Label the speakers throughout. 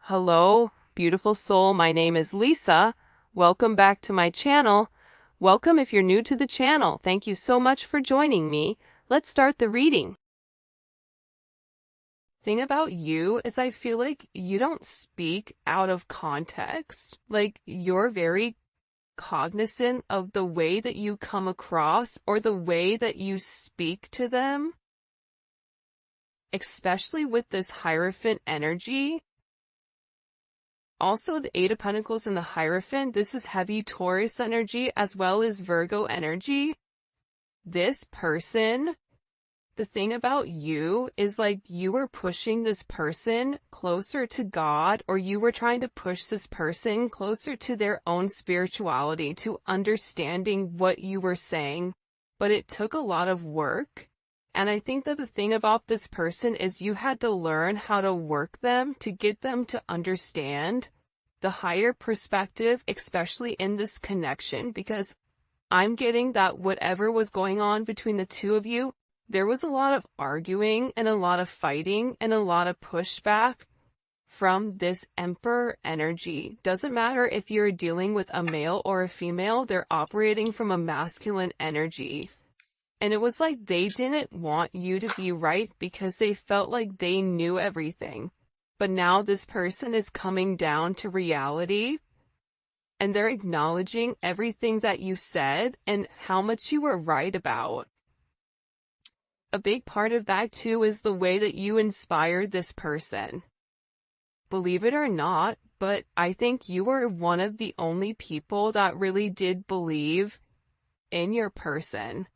Speaker 1: Hello, beautiful soul. My name is Lisa. Welcome back to my channel. Welcome if you're new to the channel. Thank you so much for joining me. Let's start the reading. Thing about you is I feel like you don't speak out of context. Like you're very cognizant of the way that you come across or the way that you speak to them, especially with this Hierophant energy. Also, the Eight of Pentacles and the Hierophant, this is heavy Taurus energy as well as Virgo energy. This person, the thing about you is like you were pushing this person closer to God, or you were trying to push this person closer to their own spirituality, to understanding what you were saying. But it took a lot of work. And I think that the thing about this person is you had to learn how to work them to get them to understand the higher perspective, especially in this connection, because I'm getting that whatever was going on between the two of you, there was a lot of arguing and a lot of fighting and a lot of pushback from this Emperor energy. Doesn't matter if you're dealing with a male or a female, they're operating from a masculine energy. And it was like they didn't want you to be right because they felt like they knew everything. But now this person is coming down to reality and they're acknowledging everything that you said and how much you were right about. A big part of that too is the way that you inspired this person. Believe it or not, but I think you were one of the only people that really did believe in your person.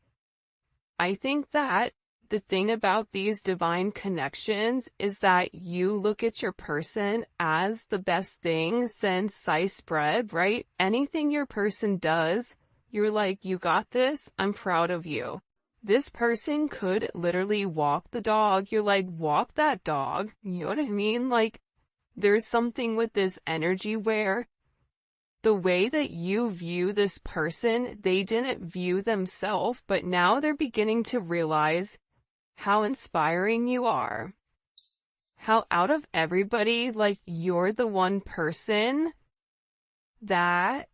Speaker 1: I think that the thing about these divine connections is that you look at your person as the best thing since sliced bread, right? Anything your person does, you're like, you got this, I'm proud of you. This person could literally walk the dog, you're like, walk that dog, you know what I mean? Like, there's something with this energy where the way that you view this person, they didn't view themselves, but now they're beginning to realize how inspiring you are. How out of everybody, like, you're the one person that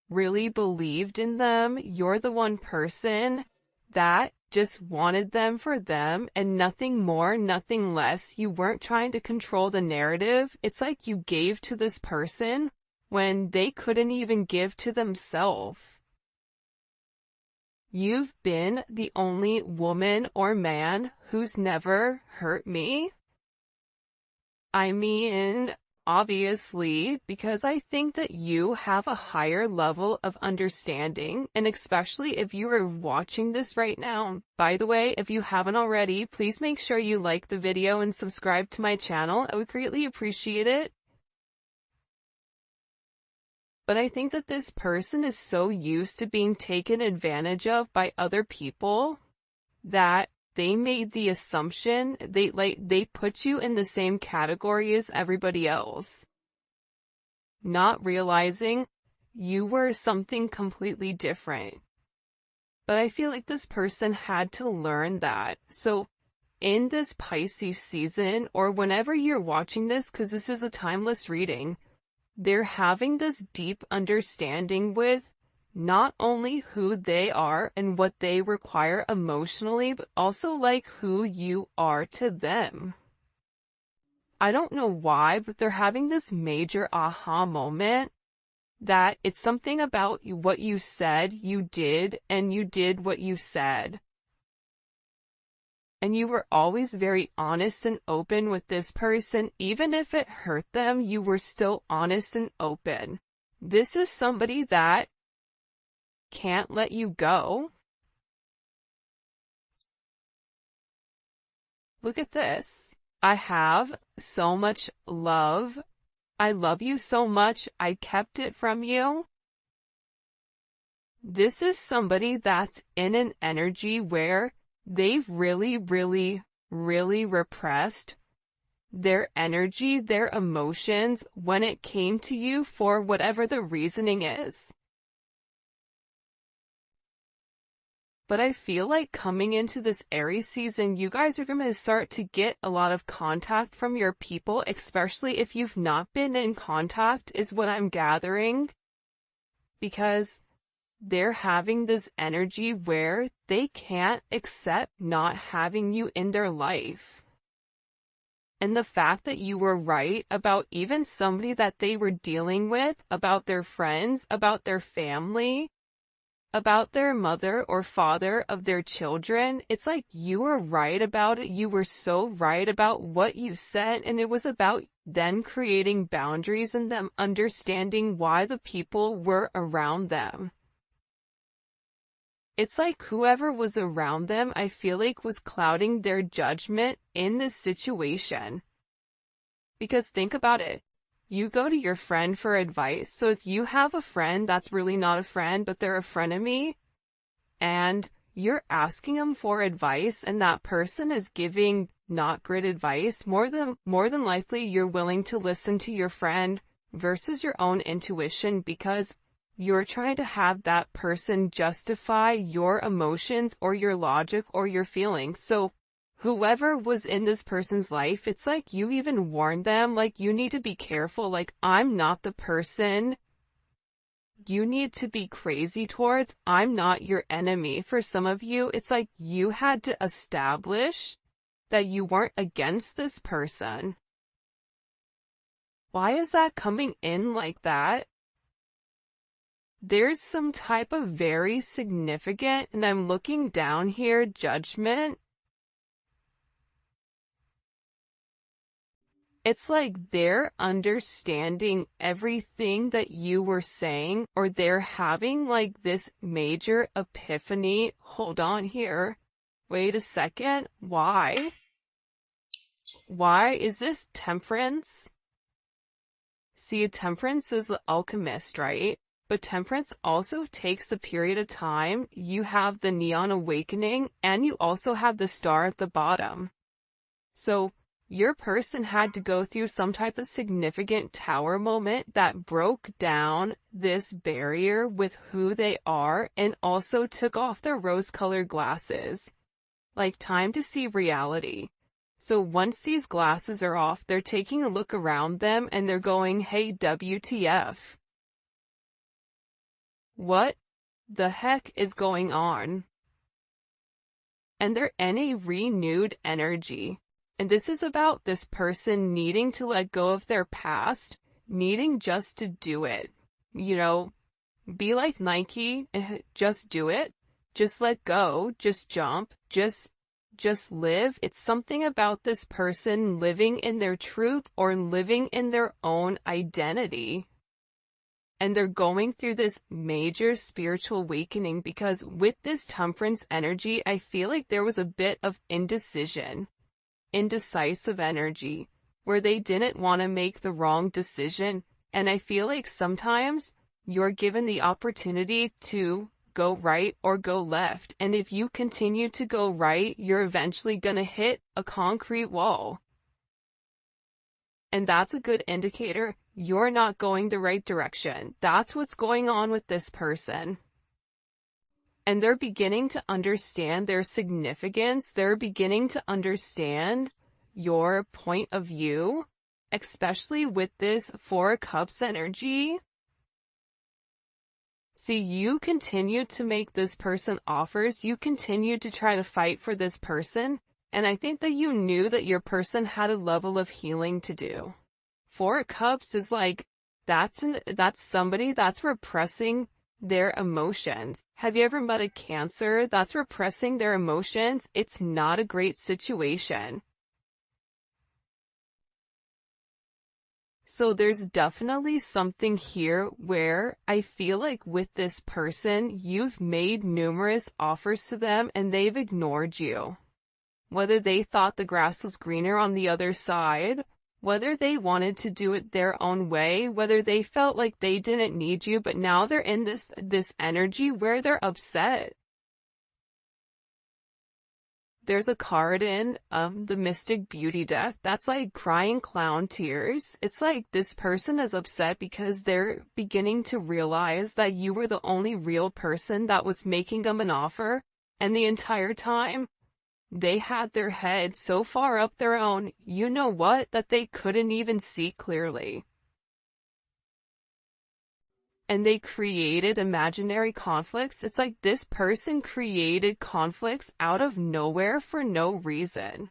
Speaker 1: really believed in them. You're the one person that just wanted them for them and nothing more, nothing less. You weren't trying to control the narrative. It's like you gave to this person when they couldn't even give to themselves. You've been the only woman or man who's never hurt me. I mean, obviously, because I think that you have a higher level of understanding, and especially if you are watching this right now. By the way, if you haven't already, please make sure you like the video and subscribe to my channel. I would greatly appreciate it. But I think that this person is so used to being taken advantage of by other people that they made the assumption they put you in the same category as everybody else, not realizing you were something completely different. But I feel like this person had to learn that. So in this Pisces season, or whenever you're watching this, because this is a timeless reading, they're having this deep understanding with not only who they are and what they require emotionally, but also like who you are to them. I don't know why, but they're having this major aha moment that it's something about what you said you did, and you did what you said. And you were always very honest and open with this person. Even if it hurt them, you were still honest and open. This is somebody that can't let you go. Look at this. I have so much love. I love you so much. I kept it from you. This is somebody that's in an energy where they've really repressed their energy, their emotions when it came to you for whatever the reasoning is. But I feel like coming into this Aries season, you guys are going to start to get a lot of contact from your people, especially if you've not been in contact, is what I'm gathering. Because they're having this energy where they can't accept not having you in their life. And the fact that you were right about even somebody that they were dealing with, about their friends, about their family, about their mother or father of their children, it's like you were right about it. You were so right about what you said, and it was about them creating boundaries and them understanding why the people were around them. It's like whoever was around them, I feel like, was clouding their judgment in this situation. Because think about it. You go to your friend for advice. So if you have a friend that's really not a friend, but they're a frenemy, and you're asking them for advice and that person is giving not great advice, more than likely you're willing to listen to your friend versus your own intuition, because you're trying to have that person justify your emotions or your logic or your feelings. So whoever was in this person's life, it's like you even warned them, like, you need to be careful, like, I'm not the person you need to be crazy towards. I'm not your enemy. For some of you, it's like you had to establish that you weren't against this person. Why is that coming in like that? There's some type of very significant, and I'm looking down here, judgment. It's like they're understanding everything that you were saying, or they're having like this major epiphany. Hold on here. Wait a second. Why? Why is this temperance? See, temperance is the alchemist, right? But temperance also takes a period of time. You have the neon awakening, and you also have the star at the bottom. So your person had to go through some type of significant tower moment that broke down this barrier with who they are and also took off their rose-colored glasses. Like time to see reality. So once these glasses are off, they're taking a look around them and they're going, hey, WTF. What the heck is going on? And they're in a renewed energy. And this is about this person needing to let go of their past, needing just to do it. You know, be like Nike, just do it. Just let go, just jump, just live. It's something about this person living in their truth or living in their own identity. And they're going through this major spiritual awakening because with this temperance energy, I feel like there was a bit of indecision, indecisive energy, where they didn't want to make the wrong decision. And I feel like sometimes you're given the opportunity to go right or go left. And if you continue to go right, you're eventually going to hit a concrete wall. And that's a good indicator you're not going the right direction. That's what's going on with this person. And they're beginning to understand their significance. They're beginning to understand your point of view, especially with this Four of Cups energy. See, you continue to make this person offers. You continue to try to fight for this person. And I think that you knew that your person had a level of healing to do. Four of Cups is like, that's somebody that's repressing their emotions. Have you ever met a Cancer that's repressing their emotions? It's not a great situation. So there's definitely something here where I feel like with this person, you've made numerous offers to them and they've ignored you. Whether they thought the grass was greener on the other side, whether they wanted to do it their own way, whether they felt like they didn't need you, but now they're in this energy where they're upset. There's a card in the Mystic Beauty deck that's like crying clown tears. It's like this person is upset because they're beginning to realize that you were the only real person that was making them an offer. And the entire time, they had their head so far up their own, you know what, that they couldn't even see clearly. And they created imaginary conflicts. It's like this person created conflicts out of nowhere for no reason.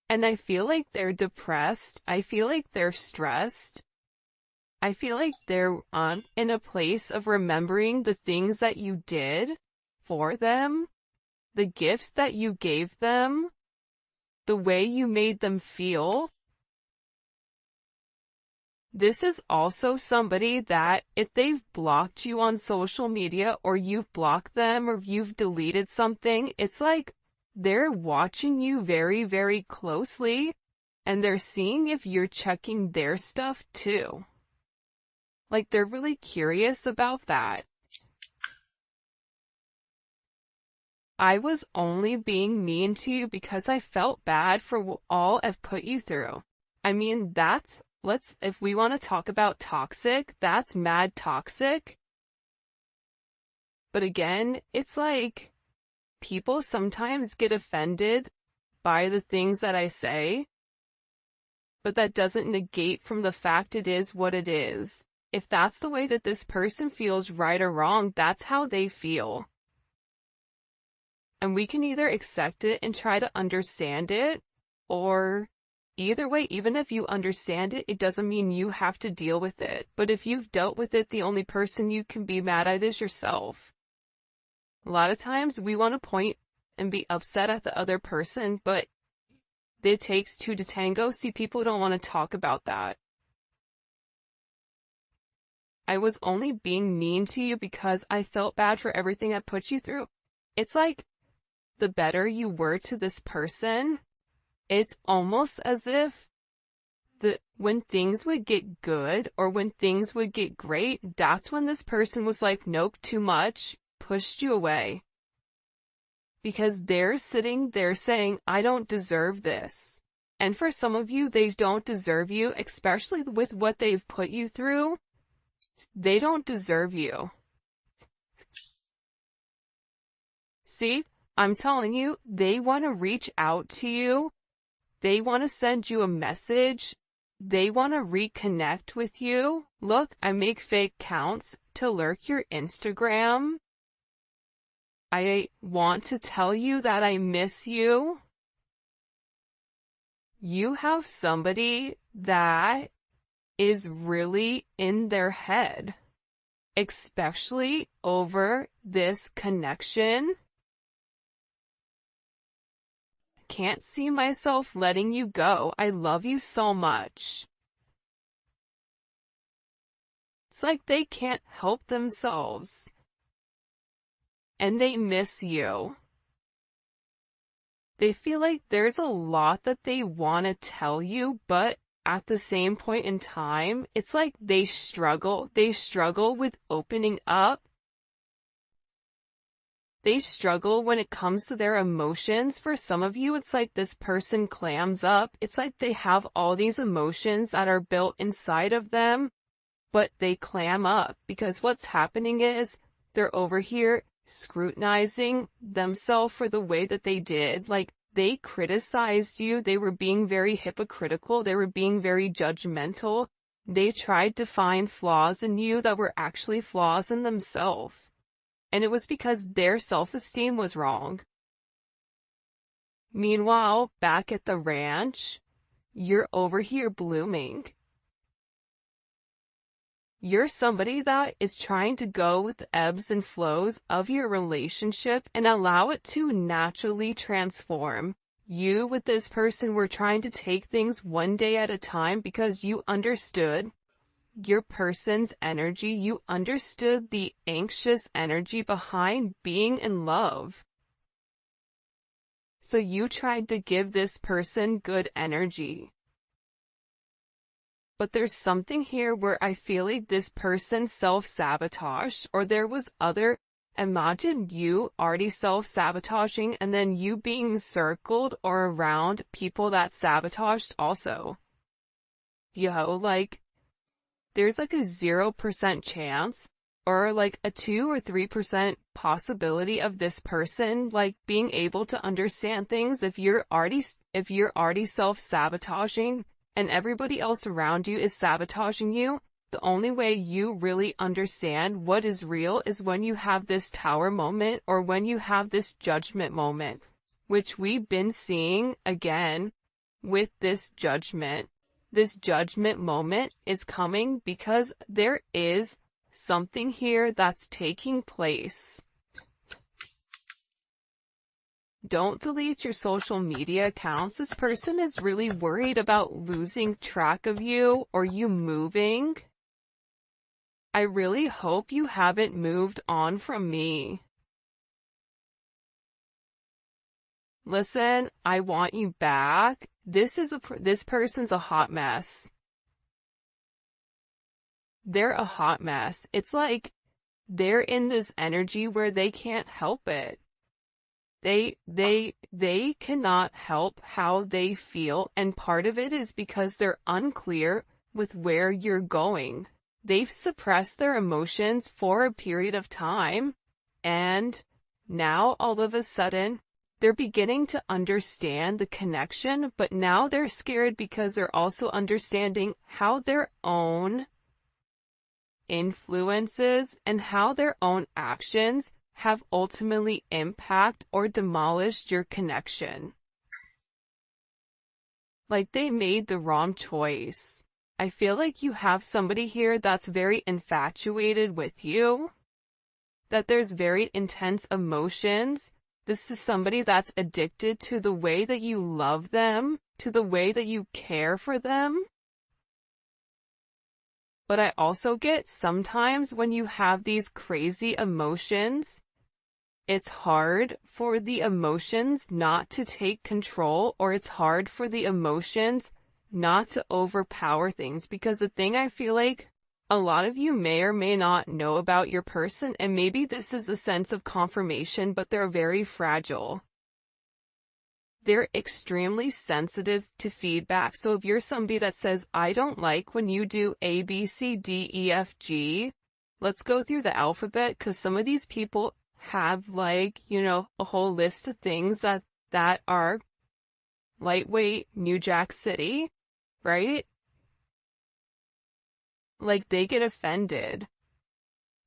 Speaker 1: And I feel like they're depressed. I feel like they're stressed. I feel like they're in a place of remembering the things that you did for them, the gifts that you gave them, the way you made them feel. This is also somebody that if they've blocked you on social media or you've blocked them or you've deleted something, it's like they're watching you very, very closely and they're seeing if you're checking their stuff too. Like they're really curious about that. I was only being mean to you because I felt bad for all I've put you through. I mean, if we want to talk about toxic, that's mad toxic. But again, it's like, people sometimes get offended by the things that I say, but that doesn't negate from the fact it is what it is. If that's the way that this person feels, right or wrong, that's how they feel. And we can either accept it and try to understand it, or either way, even if you understand it, it doesn't mean you have to deal with it. But if you've dealt with it, the only person you can be mad at is yourself. A lot of times we want to point and be upset at the other person, but it takes two to tango. See, people don't want to talk about that. I was only being mean to you because I felt bad for everything I put you through. It's like, the better you were to this person, it's almost as if when things would get good or when things would get great, that's when this person was like, nope, too much, pushed you away. Because they're sitting there saying, I don't deserve this. And for some of you, they don't deserve you, especially with what they've put you through. They don't deserve you. See? I'm telling you, they want to reach out to you. They want to send you a message. They want to reconnect with you. Look, I make fake accounts to lurk your Instagram. I want to tell you that I miss you. You have somebody that is really in their head, especially over this connection. Can't see myself letting you go. I love you so much. It's like they can't help themselves. And they miss you. They feel like there's a lot that they want to tell you, but at the same point in time, it's like they struggle. They struggle with opening up. They struggle when it comes to their emotions. For some of you, it's like this person clams up. It's like they have all these emotions that are built inside of them, but they clam up because what's happening is they're over here scrutinizing themselves for the way that they did. Like, they criticized you. They were being very hypocritical. They were being very judgmental. They tried to find flaws in you that were actually flaws in themselves. And it was because their self-esteem was wrong. Meanwhile, back at the ranch, you're over here blooming. You're somebody that is trying to go with the ebbs and flows of your relationship and allow it to naturally transform. You with this person were trying to take things one day at a time because you understood your person's energy. You understood the anxious energy behind being in love. So you tried to give this person good energy. But there's something here where I feel like this person self-sabotaged, or there was imagine you already self-sabotaging and then you being circled or around people that sabotaged also. Like, there's like a 0% chance or like a 2 or 3% possibility of this person like being able to understand things if you're already self-sabotaging and everybody else around you is sabotaging you. The only way you really understand what is real is when you have this tower moment or when you have this judgment moment, which we've been seeing again with this judgment. This judgment moment is coming because there is something here that's taking place. Don't delete your social media accounts. This person is really worried about losing track of you or you moving. I really hope you haven't moved on from me. Listen, I want you back. This person's a hot mess. They're a hot mess. It's like they're in this energy where they can't help it. They cannot help how they feel, and part of it is because they're unclear with where you're going. They've suppressed their emotions for a period of time, and now all of a sudden, they're beginning to understand the connection, but now they're scared because they're also understanding how their own influences and how their own actions have ultimately impact or demolished your connection. Like they made the wrong choice. I feel like you have somebody here that's very infatuated with you, that there's very intense emotions. This is somebody that's addicted to the way that you love them, to the way that you care for them. But I also get sometimes when you have these crazy emotions, it's hard for the emotions not to take control, or it's hard for the emotions not to overpower things, because the thing I feel like a lot of you may or may not know about your person, and maybe this is a sense of confirmation, but they're very fragile. They're extremely sensitive to feedback. So if you're somebody that says, I don't like when you do A, B, C, D, E, F, G, let's go through the alphabet, because some of these people have like, a whole list of things that are lightweight New Jack City, right? Like they get offended.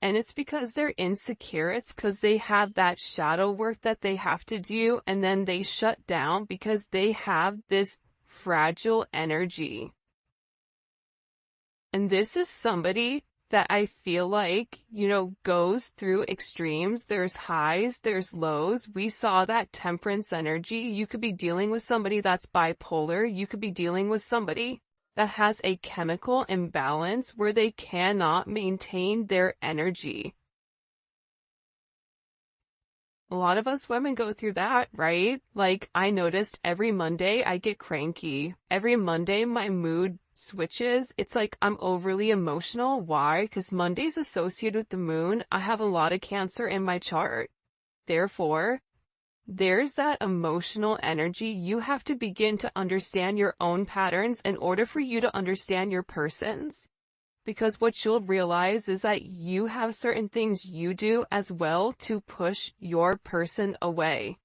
Speaker 1: And it's because they're insecure. It's because they have that shadow work that they have to do, and then they shut down because they have this fragile energy. And this is somebody that I feel like, goes through extremes. There's highs, there's lows. We saw that temperance energy. You could be dealing with somebody that's bipolar. You could be dealing with somebody that has a chemical imbalance where they cannot maintain their energy. A lot of us women go through that, right? Like, I noticed every Monday I get cranky. Every Monday my mood switches. It's like I'm overly emotional. Why? Because Monday's associated with the moon. I have a lot of Cancer in my chart. Therefore, there's that emotional energy. You have to begin to understand your own patterns in order for you to understand your person's. Because what you'll realize is that you have certain things you do as well to push your person away.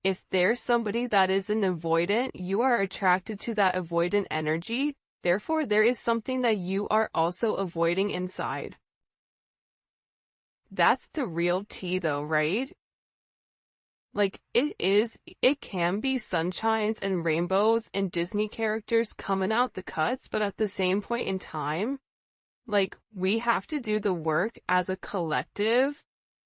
Speaker 1: If there's somebody that is an avoidant, you are attracted to that avoidant energy. Therefore, there is something that you are also avoiding inside. That's the real tea though, right? Like, it can be sunshines and rainbows and Disney characters coming out the cuts, but at the same point in time, like, we have to do the work as a collective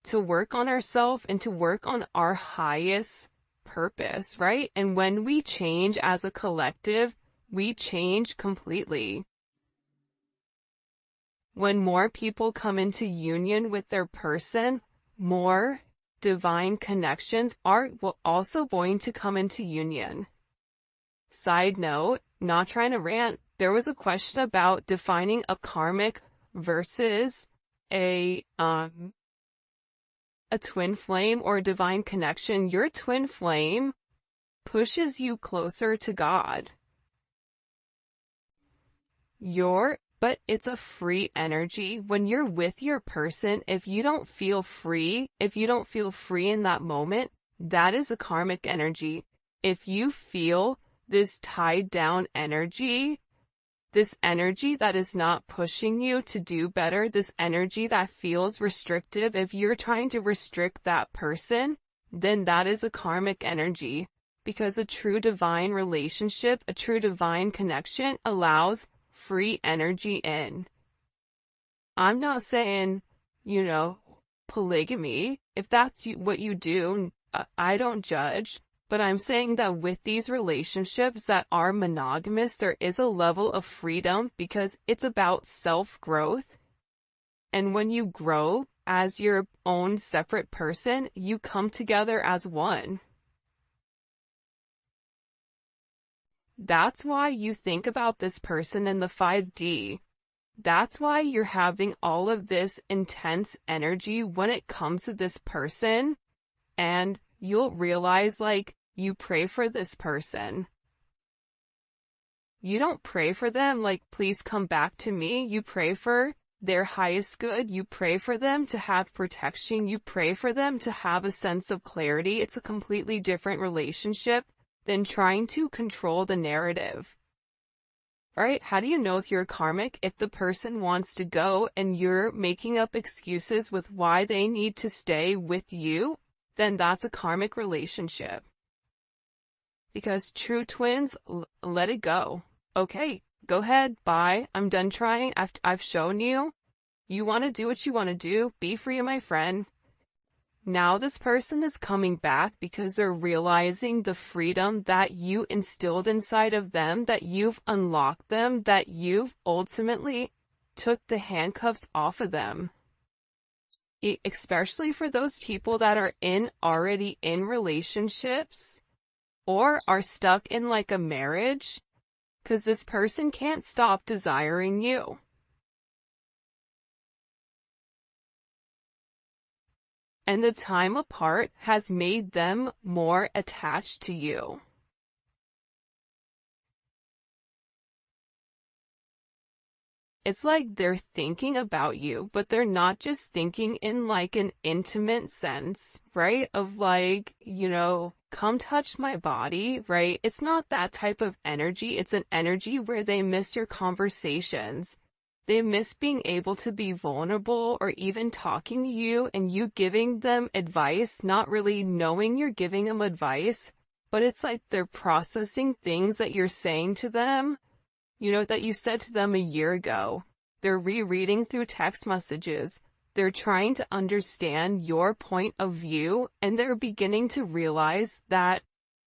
Speaker 1: to work on ourselves and to work on our highest purpose, right? And when we change as a collective, we change completely. When more people come into union with their person, more divine connections are also going to come into union. Side note, not trying to rant, there was a question about defining a karmic versus a twin flame or a divine connection. Your twin flame pushes you closer to God. Your but it's a free energy. When you're with your person, if you don't feel free in that moment, that is a karmic energy. If you feel this tied down energy, this energy that is not pushing you to do better, this energy that feels restrictive, if you're trying to restrict that person, then that is a karmic energy. Because a true divine relationship, a true divine connection allows free energy in. I'm not saying, polygamy. If that's what you do, I don't judge. But I'm saying that with these relationships that are monogamous, there is a level of freedom because it's about self-growth. And when you grow as your own separate person, you come together as one. That's why you think about this person in the 5D. That's why you're having all of this intense energy when it comes to this person. And you'll realize, you pray for this person. You don't pray for them please come back to me. You pray for their highest good. You pray for them to have protection. You pray for them to have a sense of clarity. It's a completely different relationship than trying to control the narrative. Alright, how do you know if you're karmic? If the person wants to go and you're making up excuses with why they need to stay with you, then that's a karmic relationship. Because true twins, let it go. Okay, go ahead, bye, I'm done trying, I've shown you. You want to do what you want to do, be free, my friend. Now this person is coming back because they're realizing the freedom that you instilled inside of them, that you've unlocked them, that you've ultimately took the handcuffs off of them. Especially for those people that are already in relationships or are stuck in a marriage, because this person can't stop desiring you. And the time apart has made them more attached to you. It's like they're thinking about you, but they're not just thinking in an intimate sense, right? Of come touch my body, right? It's not that type of energy. It's an energy where they miss your conversations. They miss being able to be vulnerable or even talking to you and you giving them advice, not really knowing you're giving them advice, but it's like they're processing things that you're saying to them, that you said to them a year ago. They're rereading through text messages. They're trying to understand your point of view, and they're beginning to realize that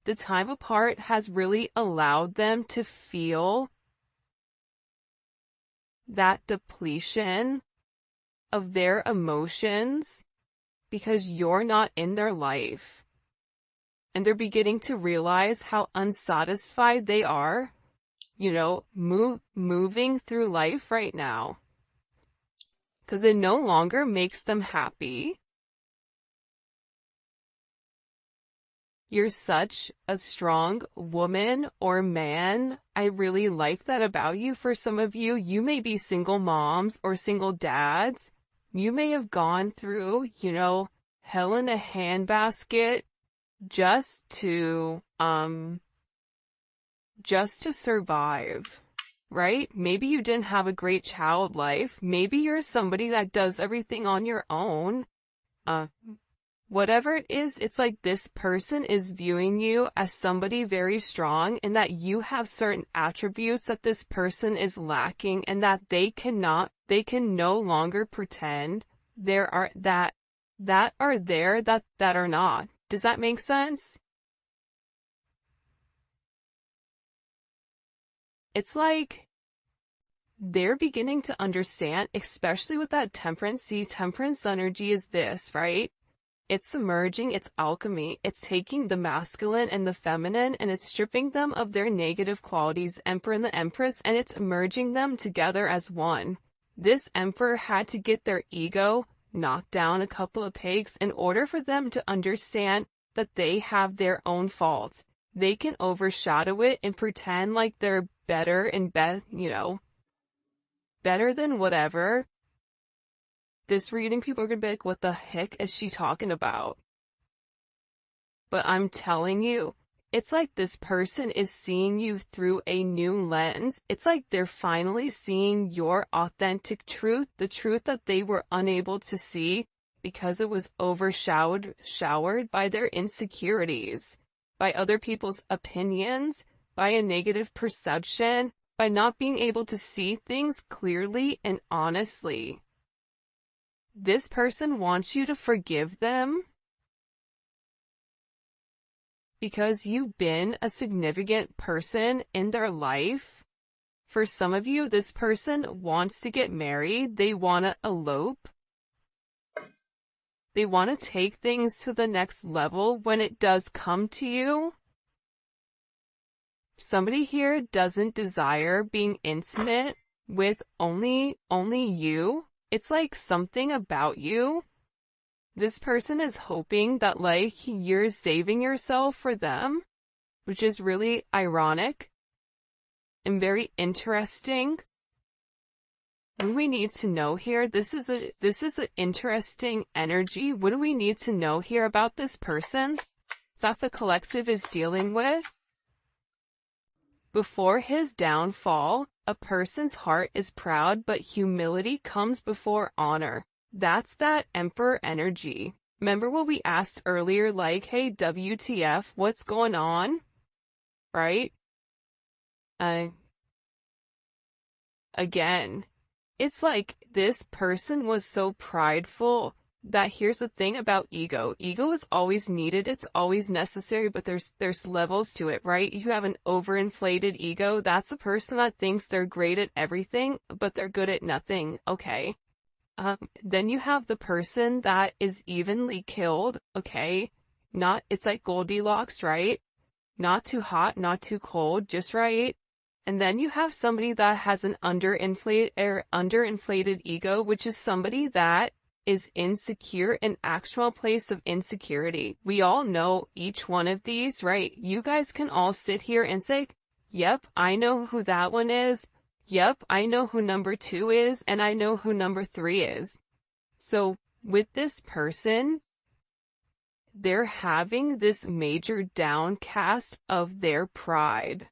Speaker 1: the time apart has really allowed them to feel that depletion of their emotions because you're not in their life. And they're beginning to realize how unsatisfied they are, moving through life right now. Because it no longer makes them happy. You're such a strong woman or man. I really like that about you. For some of you, you may be single moms or single dads. You may have gone through, hell in a handbasket just to survive, right? Maybe you didn't have a great child life. Maybe you're somebody that does everything on your own. Whatever it is, it's like this person is viewing you as somebody very strong and that you have certain attributes that this person is lacking and that they can no longer pretend that are not. Does that make sense? It's like they're beginning to understand, especially with that temperance. See, temperance energy is this, right? It's submerging, it's alchemy, it's taking the masculine and the feminine and it's stripping them of their negative qualities, the emperor and the empress, and it's merging them together as one. This emperor had to get their ego knocked down a couple of pegs in order for them to understand that they have their own faults. They can overshadow it and pretend like they're better and better than whatever. This reading, people are gonna be like, what the heck is she talking about? But I'm telling you, it's like this person is seeing you through a new lens. It's like they're finally seeing your authentic truth, the truth that they were unable to see because it was showered by their insecurities, by other people's opinions, by a negative perception, by not being able to see things clearly and honestly. This person wants you to forgive them because you've been a significant person in their life. For some of you, this person wants to get married. They want to elope. They want to take things to the next level when it does come to you. Somebody here doesn't desire being intimate with only you. It's like something about you. This person is hoping that like you're saving yourself for them, which is really ironic and very interesting. What do we need to know here? This is an interesting energy. What do we need to know here about this person that the collective is dealing with? Before his downfall, a person's heart is proud, but humility comes before honor. That's that Emperor energy. Remember what we asked earlier, like, hey, WTF, what's going on? Right? Again, it's like this person was so prideful that here's the thing about ego. Ego is always needed, it's always necessary, but there's levels to it, right? You have an overinflated ego. That's the person that thinks they're great at everything, but they're good at nothing. Okay. Then you have the person that is evenly killed. Okay. It's like Goldilocks, right? Not too hot, not too cold, just right. And then you have somebody that has an underinflated ego, which is somebody that is insecure, an actual place of insecurity. We all know each one of these, right? You guys can all sit here and say, yep, I know who that one is. Yep, I know who number 2 is, and I know who number 3 is. So with this person, they're having this major downcast of their pride.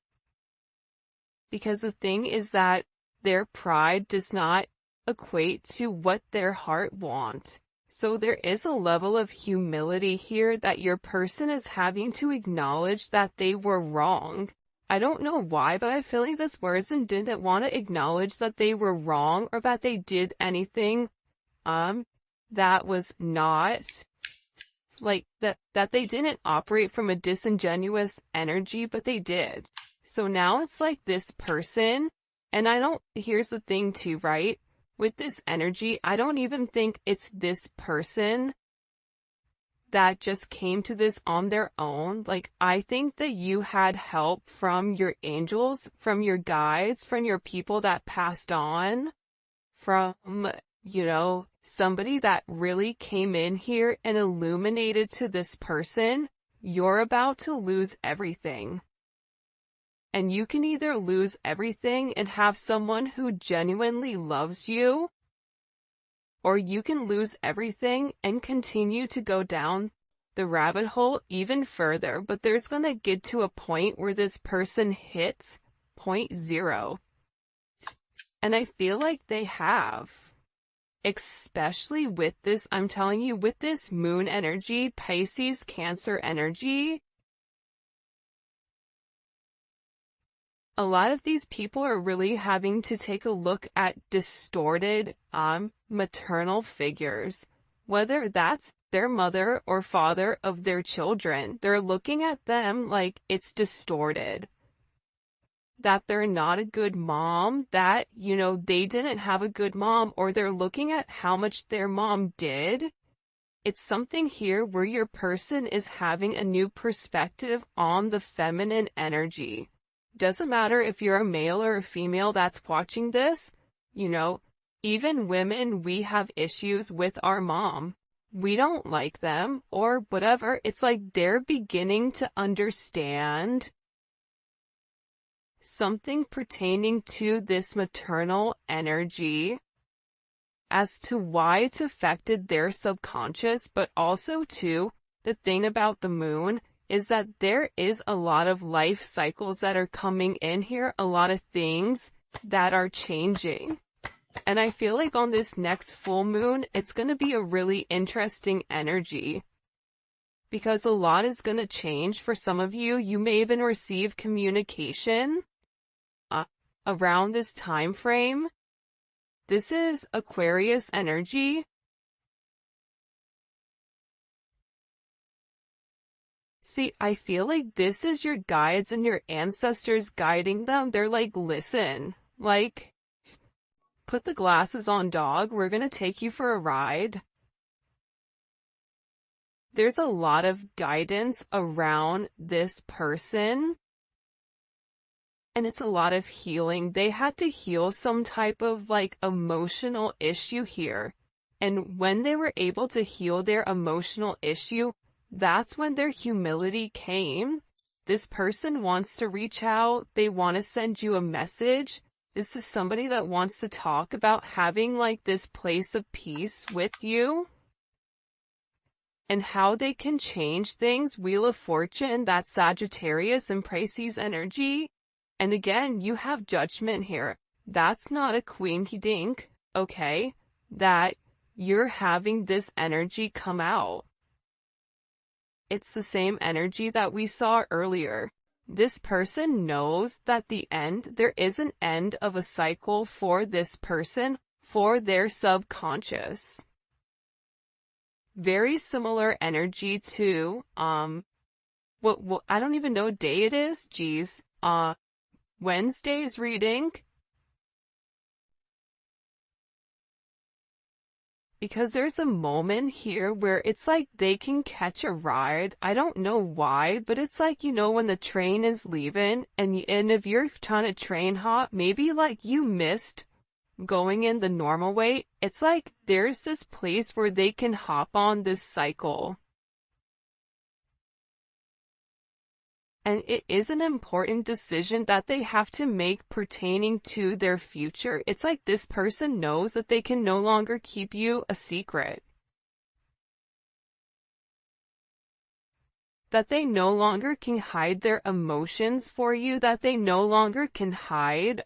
Speaker 1: Because the thing is that their pride does not equate to what their heart wants. So there is a level of humility here that your person is having to acknowledge that they were wrong. I don't know why, but I feel like this person didn't want to acknowledge that they were wrong or that they did anything that was not like that they didn't operate from a disingenuous energy, but they did. So now it's like this person, and here's the thing too, right? With this energy, I don't even think it's this person that just came to this on their own. Like, I think that you had help from your angels, from your guides, from your people that passed on, from, somebody that really came in here and illuminated to this person. You're about to lose everything. And you can either lose everything and have someone who genuinely loves you, or you can lose everything and continue to go down the rabbit hole even further. But there's going to get to a point where this person hits point 0. And I feel like they have. Especially with this, I'm telling you, with this moon energy, Pisces, Cancer energy, a lot of these people are really having to take a look at distorted maternal figures, whether that's their mother or father of their children. They're looking at them like it's distorted, that they're not a good mom, that, they didn't have a good mom, or they're looking at how much their mom did. It's something here where your person is having a new perspective on the feminine energy. Doesn't matter if you're a male or a female that's watching this, even women, we have issues with our mom. We don't like them or whatever. It's like they're beginning to understand something pertaining to this maternal energy as to why it's affected their subconscious, but also too, the thing about the moon is that there is a lot of life cycles that are coming in here, a lot of things that are changing. And I feel like on this next full moon, it's going to be a really interesting energy because a lot is going to change. For some of you, you may even receive communication around this time frame. This is Aquarius energy. See, I feel like this is your guides and your ancestors guiding them. They're like, listen, like, put the glasses on, dog. We're going to take you for a ride. There's a lot of guidance around this person. And it's a lot of healing. They had to heal some type of like emotional issue here. And when they were able to heal their emotional issue, that's when their humility came. This person wants to reach out. They want to send you a message. This is somebody that wants to talk about having like this place of peace with you and how they can change things. Wheel of Fortune, that's Sagittarius and Pisces energy. And again, you have Judgment here. That's not a quinky dink, okay? That you're having this energy come out. It's the same energy that we saw earlier. This person knows that there is an end of a cycle for this person, for their subconscious. Very similar energy to, I don't even know what day it is. Geez. Wednesday's reading. Because there's a moment here where it's like they can catch a ride. I don't know why, but it's like, you know, when the train is leaving and if you're trying to train hop, maybe like you missed going in the normal way. It's like there's this place where they can hop on this cycle. And it is an important decision that they have to make pertaining to their future. It's like this person knows that they can no longer keep you a secret. That they no longer can hide their emotions for you, that they no longer can hide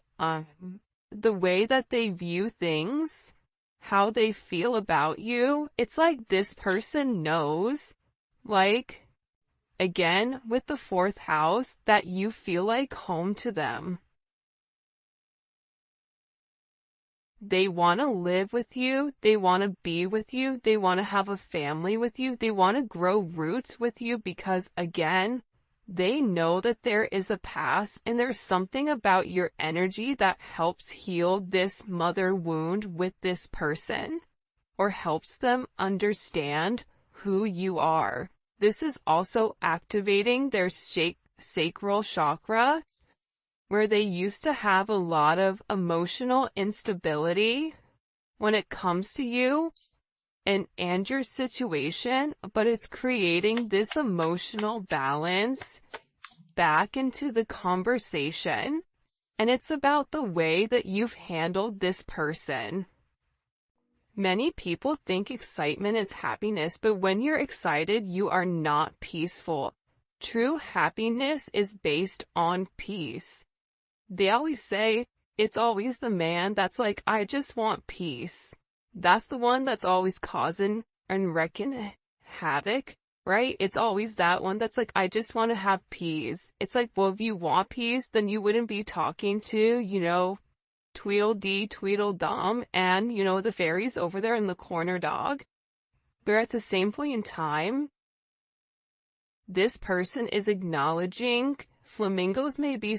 Speaker 1: the way that they view things, how they feel about you. It's like this person knows, like, again, with the 4th house, that you feel like home to them. They want to live with you. They want to be with you. They want to have a family with you. They want to grow roots with you because, again, they know that there is a past and there's something about your energy that helps heal this mother wound with this person or helps them understand who you are. This is also activating their sacral chakra, where they used to have a lot of emotional instability when it comes to you and your situation, but it's creating this emotional balance back into the conversation, and it's about the way that you've handled this person. Many people think excitement is happiness, but when you're excited, you are not peaceful. True happiness is based on peace. They always say, it's always the man that's like, I just want peace. That's the one that's always causing and wrecking havoc, right? It's always that one that's like, I just want to have peace. It's like, well, if you want peace, then you wouldn't be talking to, you know, Tweedledee, Tweedledum, and, you know, the fairies over there in the corner, dog. But at the same point in time, this person is acknowledging flamingos may be